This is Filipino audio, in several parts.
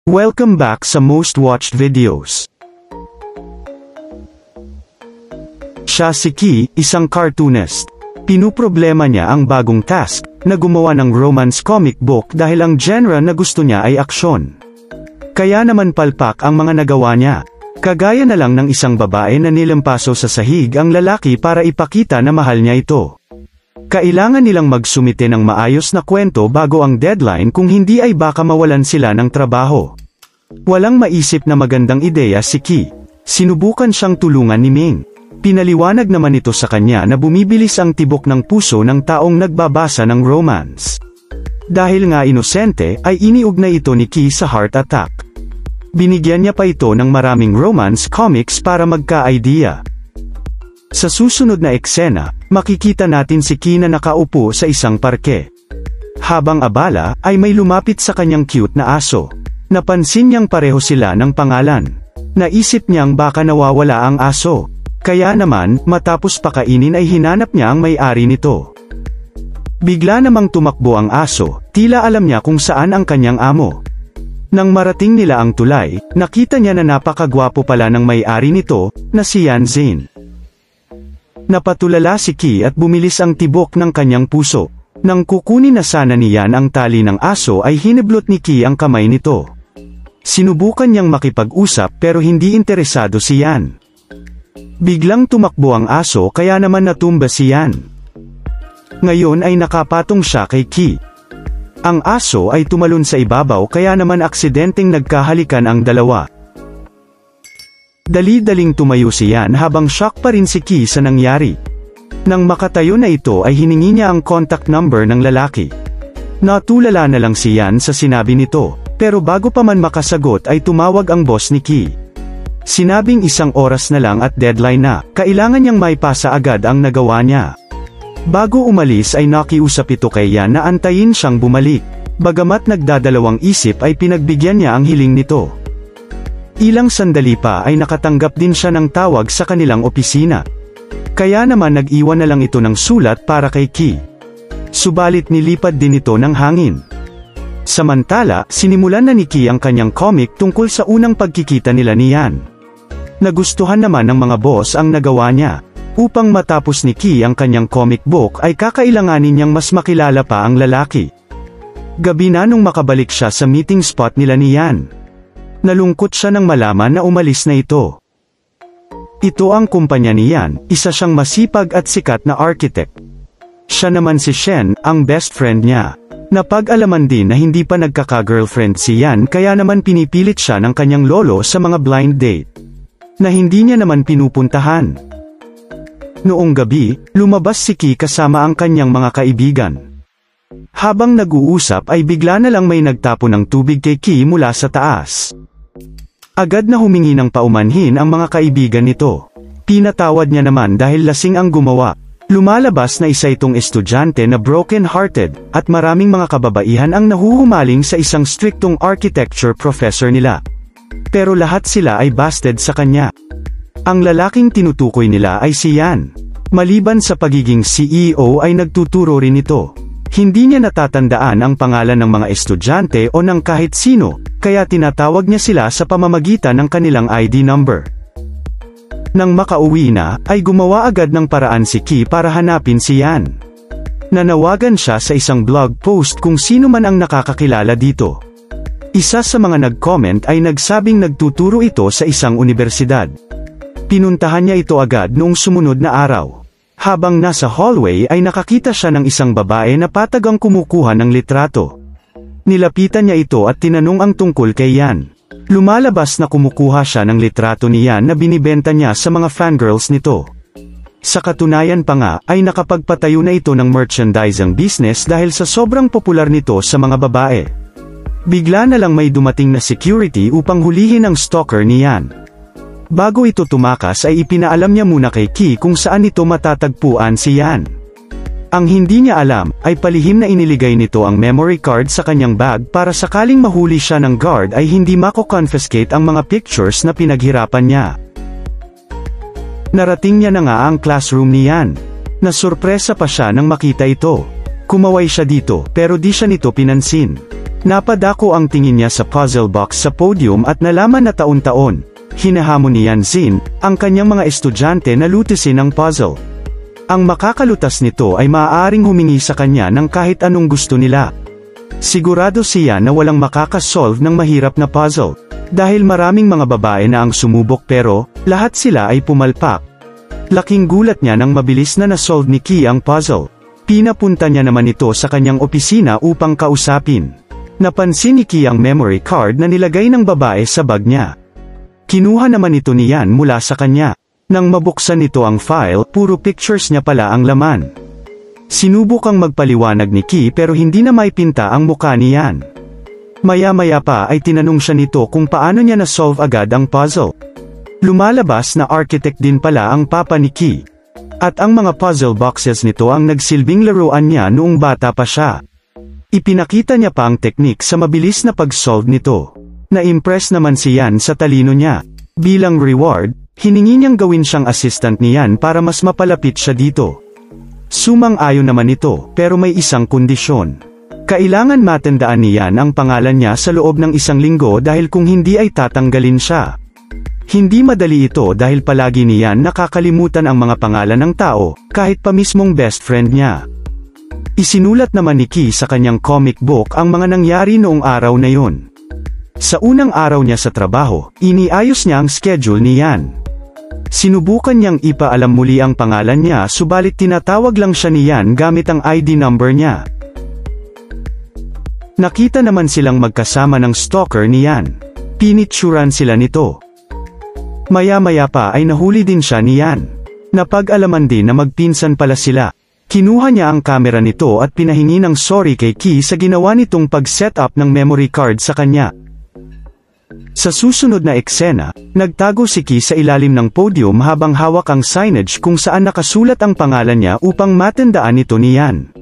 Welcome back sa most watched videos. Siya si Ki, isang cartoonist. Pinuproblema niya ang bagong task, na gumawa ng romance comic book dahil ang genre na gusto niya ay aksyon. Kaya naman palpak ang mga nagawa niya. Kagaya na lang ng isang babae na nilampaso sa sahig ang lalaki para ipakita na mahal niya ito. Kailangan nilang magsumite ng maayos na kwento bago ang deadline, kung hindi ay baka mawalan sila ng trabaho. Walang maisip na magandang ideya si Ki. Sinubukan siyang tulungan ni Ming. Pinaliwanag naman ito sa kanya na bumibilis ang tibok ng puso ng taong nagbabasa ng romance. Dahil nga inosente, ay iniugnay ito ni Ki sa heart attack. Binigyan niya pa ito ng maraming romance comics para magka-idea. Sa susunod na eksena, makikita natin si Ki na nakaupo sa isang parke. Habang abala, ay may lumapit sa kanyang cute na aso. Napansin niyang pareho sila ng pangalan. Naisip niyang baka nawawala ang aso. Kaya naman, matapos pakainin ay hinanap niya ang may-ari nito. Bigla namang tumakbo ang aso, tila alam niya kung saan ang kanyang amo. Nang marating nila ang tulay, nakita niya na napakagwapo pala ng may-ari nito, na si Yan Zane. Napatulala si Ki at bumilis ang tibok ng kanyang puso. Nang kukunin na sana ni Yan ang tali ng aso ay hiniblot ni Ki ang kamay nito. Sinubukan niyang makipag-usap pero hindi interesado si Yan. Biglang tumakbo ang aso kaya naman natumba si Yan. Ngayon ay nakapatong siya kay Ki. Ang aso ay tumalon sa ibabaw kaya naman aksidenteng nagkahalikan ang dalawa. Dali-daling tumayo si Yan habang shock pa rin si Ki sa nangyari. Nang makatayo na ito ay hiningi niya ang contact number ng lalaki. Natulala na lang si Yan sa sinabi nito, pero bago pa man makasagot ay tumawag ang boss ni Ki. Sinabing 1 oras na lang at deadline na, kailangan niyang maipasa agad ang nagawa niya. Bago umalis ay nakiusap ito kay Yan na antayin siyang bumalik. Bagamat nagdadalawang isip ay pinagbigyan niya ang hiling nito. Ilang sandali pa ay nakatanggap din siya ng tawag sa kanilang opisina. Kaya naman nag-iwan na lang ito ng sulat para kay Ki. Subalit nilipad din ito ng hangin. Samantala, sinimulan na ni Ki ang kanyang comic tungkol sa unang pagkikita nila ni Yan. Nagustuhan naman ng mga boss ang nagawa niya. Upang matapos ni Ki ang kanyang comic book ay kakailanganin niyang mas makilala pa ang lalaki. Gabi na nung makabalik siya sa meeting spot nila ni Yan. Nalungkot siya nang malaman na umalis na ito. Ito ang kumpanya ni Yan, isa siyang masipag at sikat na architect. Siya naman si Shen, ang best friend niya. Napag-alaman din na hindi pa nagkaka-girlfriend si Yan kaya naman pinipilit siya ng kanyang lolo sa mga blind date. Na hindi niya naman pinupuntahan. Noong gabi, lumabas si Ki kasama ang kanyang mga kaibigan. Habang nag-uusap ay bigla na lang may nagtapo ng tubig kay Ki mula sa taas. Agad na humingi ng paumanhin ang mga kaibigan nito. Pinatawad niya naman dahil lasing ang gumawa. Lumalabas na isa itong estudyante na broken-hearted, at maraming mga kababaihan ang nahuhumaling sa isang striktong architecture professor nila. Pero lahat sila ay busted sa kanya. Ang lalaking tinutukoy nila ay si Yan. Maliban sa pagiging CEO ay nagtuturo rin ito. Hindi niya natatandaan ang pangalan ng mga estudyante o ng kahit sino, kaya tinatawag niya sila sa pamamagitan ng kanilang ID number. Nang makauwi na, ay gumawa agad ng paraan si Ki para hanapin si Yan. Nanawagan siya sa isang blog post kung sino man ang nakakakilala dito. Isa sa mga nag-comment ay nagsabing nagtuturo ito sa isang universidad. Pinuntahan niya ito agad noong sumunod na araw. Habang nasa hallway ay nakakita siya ng isang babae na patagang kumukuha ng litrato. Nilapitan niya ito at tinanong ang tungkol kay Yan. Lumalabas na kumukuha siya ng litrato ni Yan na binibenta niya sa mga fangirls nito. Sa katunayan pa nga, ay nakapagpatayo na ito ng merchandising business dahil sa sobrang popular nito sa mga babae. Bigla na lang may dumating na security upang hulihin ang stalker ni Yan. Bago ito tumakas ay ipinaalam niya muna kay Ki kung saan ito matatagpuan si Yan. Ang hindi niya alam, ay palihim na iniligay nito ang memory card sa kanyang bag para sakaling mahuli siya ng guard ay hindi mako-confiscate ang mga pictures na pinaghirapan niya. Narating niya na nga ang classroom ni Yan. Nasurpresa pa siya nang makita ito. Kumaway siya dito pero di siya nito pinansin. Napadako ang tingin niya sa puzzle box sa podium at nalaman na taon-taon, hinahamon ni Yanzin, ang kanyang mga estudyante na lutisin ang puzzle. Ang makakalutas nito ay maaaring humingi sa kanya ng kahit anong gusto nila. Sigurado siya na walang makakasolve ng mahirap na puzzle. Dahil maraming mga babae na ang sumubok pero, lahat sila ay pumalpak. Laking gulat niya nang mabilis na nasolve ni Key ang puzzle. Pinapunta niya naman ito sa kanyang opisina upang kausapin. Napansin ni Key ang memory card na nilagay ng babae sa bag niya. Kinuha naman ito ni Yan mula sa kanya. Nang mabuksan nito ang file, puro pictures niya pala ang laman. Sinubukang magpaliwanag ni Key pero hindi na maipinta ang muka ni Yan. Maya-maya pa ay tinanong siya nito kung paano niya na-solve agad ang puzzle. Lumalabas na architect din pala ang papa ni Key. At ang mga puzzle boxes nito ang nagsilbing laruan niya noong bata pa siya. Ipinakita niya pa ang teknik sa mabilis na pag-solve nito. Na-impress naman si Yan sa talino niya. Bilang reward, hiningi niyang gawin siyang assistant ni Yan para mas mapalapit siya dito. Sumang-ayon naman ito, pero may isang kondisyon. Kailangan matandaan ni Yan ang pangalan niya sa loob ng 1 linggo dahil kung hindi ay tatanggalin siya. Hindi madali ito dahil palagi ni Yan nakakalimutan ang mga pangalan ng tao, kahit pa mismong best friend niya. Isinulat naman ni Key sa kanyang comic book ang mga nangyari noong araw na yun. Sa unang araw niya sa trabaho, iniayos niya ang schedule ni Yan. Sinubukan niyang ipaalam muli ang pangalan niya subalit tinatawag lang siya ni Yan gamit ang ID number niya. Nakita naman silang magkasama ng stalker ni Yan. Pinitsuran sila nito. Maya-maya pa ay nahuli din siya ni Yan. Napag-alaman din na magpinsan pala sila. Kinuha niya ang kamera nito at pinahingi ng sorry kay Key sa ginawa nitong pag-set up ng memory card sa kanya. Sa susunod na eksena, nagtago si Key sa ilalim ng podium habang hawak ang signage kung saan nakasulat ang pangalan niya upang matandaan ito ni Yan.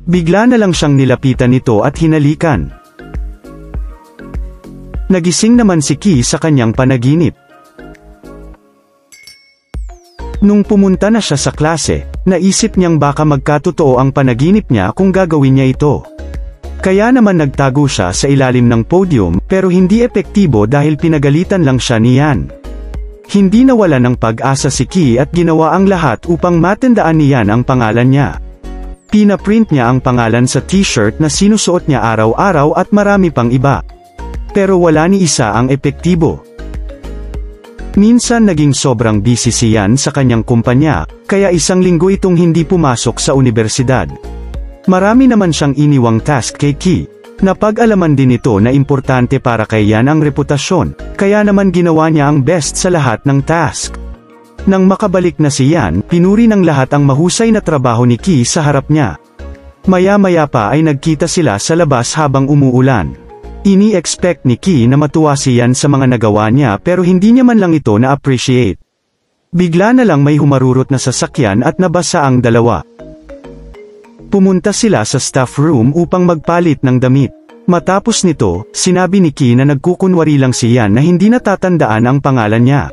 Bigla na lang siyang nilapitan nito at hinalikan. Nagising naman si Key sa kanyang panaginip. Nung pumunta na siya sa klase, naisip niyang baka magkatotoo ang panaginip niya kung gagawin niya ito. Kaya naman nagtago siya sa ilalim ng podium, pero hindi epektibo dahil pinagalitan lang siya ni Yan. Hindi nawala ng pag-asa si Key at ginawa ang lahat upang matandaan ni Yan ang pangalan niya. Pinaprint niya ang pangalan sa t-shirt na sinusuot niya araw-araw at marami pang iba. Pero wala ni isa ang epektibo. Minsan naging sobrang busy si Yan sa kanyang kumpanya, kaya 1 linggo itong hindi pumasok sa universidad. Marami naman siyang iniwang task kay Key. Napag-alaman din ito na importante para kay Yan ang reputasyon, kaya naman ginawa niya ang best sa lahat ng task. Nang makabalik na si Yan, pinuri ng lahat ang mahusay na trabaho ni Key sa harap niya. Maya-maya pa ay nagkita sila sa labas habang umuulan. Ini-expect ni Key na matuwa si Yan sa mga nagawa niya pero hindi niya man lang ito na-appreciate. Bigla na lang may humarurot na sasakyan at nabasa ang dalawa. Pumunta sila sa staff room upang magpalit ng damit. Matapos nito, sinabi ni Key na nagkukunwari lang si Yan na hindi natatandaan ang pangalan niya.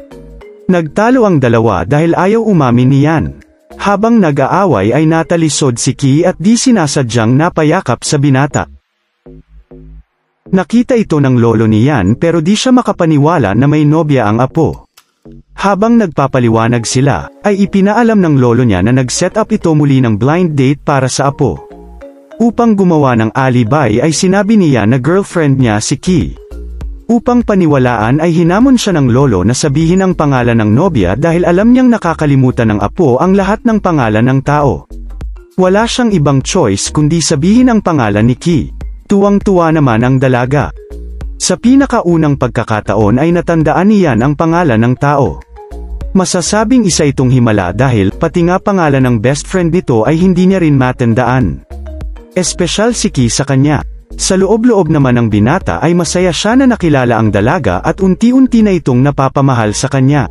Nagtalo ang dalawa dahil ayaw umamin ni Yan. Habang nag-aaway ay natalisod si Key at di sinasadyang napayakap sa binata. Nakita ito ng lolo ni Yan pero di siya makapaniwala na may nobya ang apo. Habang nagpapaliwanag sila, ay ipinaalam ng lolo niya na nag-set up ito muli ng blind date para sa apo. Upang gumawa ng alibi ay sinabi niya na girlfriend niya si Key. Upang paniwalaan ay hinamon siya ng lolo na sabihin ang pangalan ng nobya dahil alam niyang nakakalimutan ng apo ang lahat ng pangalan ng tao. Wala siyang ibang choice kundi sabihin ang pangalan ni Key. Tuwang-tuwa naman ang dalaga. Sa pinakaunang pagkakataon ay natandaan niyan ang pangalan ng tao. Masasabing isa itong himala dahil pati nga pangalan ng best friend nito ay hindi niya rin matandaan. Espesyal si Key sa kanya. Sa loob-loob naman ng binata ay masaya siya na nakilala ang dalaga at unti-unti na itong napapamahal sa kanya.